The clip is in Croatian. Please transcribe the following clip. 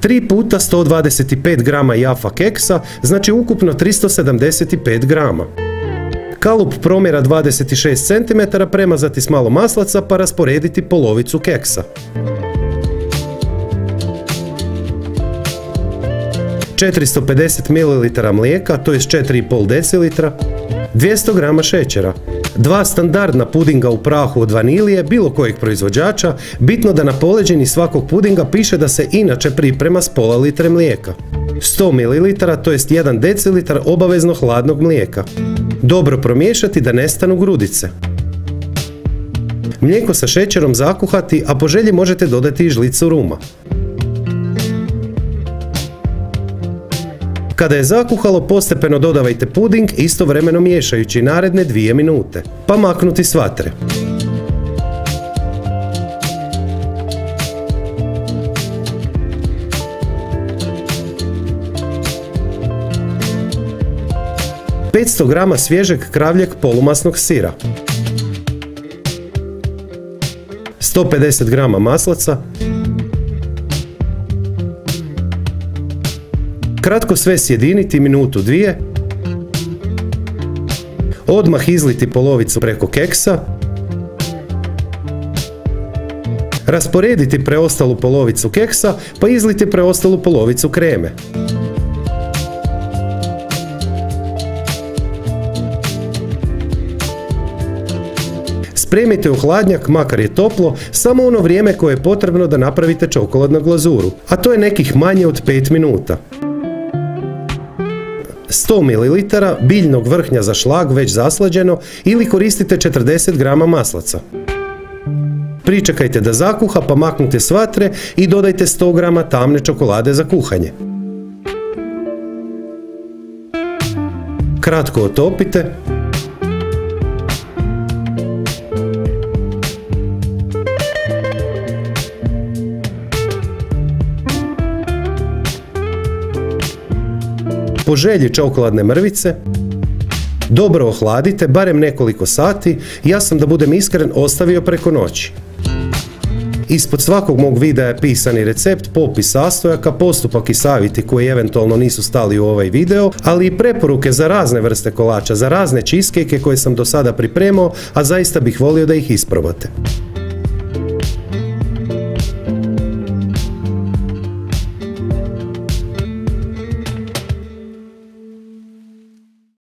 3 puta 125 grama Jaffa keksa, znači ukupno 375 grama. Kalup promjera 26 cm, premazati s malo maslaca pa rasporediti polovicu keksa. 450 ml mlijeka, to je 4,5 decilitra, 200 grama šećera, 2 standardna pudinga u prahu od vanilije bilo kojeg proizvođača, bitno da na poleđini svakog pudinga piše da se inače priprema s pola litre mlijeka. 100 ml, to jest 1 decilitar obavezno hladnog mlijeka. Dobro promiješati da nestanu grudice. Mlijeko sa šećerom zakuhati, a po želji možete dodati i žlicu ruma. Kada je zakuhalo, postepeno dodavajte puding, istovremeno miješajući naredne 2 minute, pa maknuti s vatre. ...500 grama svježeg kravljeg polumasnog sira, 150 grama maslaca, kratko sve sjediniti minutu 2, odmah izliti polovicu preko keksa, rasporediti preostalu polovicu keksa pa izliti preostalu polovicu kreme. Spremite u hladnjak, makar je toplo, samo ono vrijeme koje je potrebno da napravite čokoladnu glazuru, a to je nekih manje od 5 minuta. 100 ml biljnog vrhnja za šlag već zaslađeno ili koristite 40 grama maslaca. Pričekajte da zakuha pa maknite s vatre i dodajte 100 grama tamne čokolade za kuhanje. Kratko otopite. Po želji čokoladne mrvice. Dobro ohladite, barem nekoliko sati, ja sam, da budem iskren, ostavio preko noći. Ispod svakog mog videa je pisani recept, popis sastojaka, postupak i savjeti koji eventualno nisu stali u ovaj video, ali i preporuke za razne vrste kolača, za razne cheesecake koje sam do sada pripremao, a zaista bih volio da ih isprobate.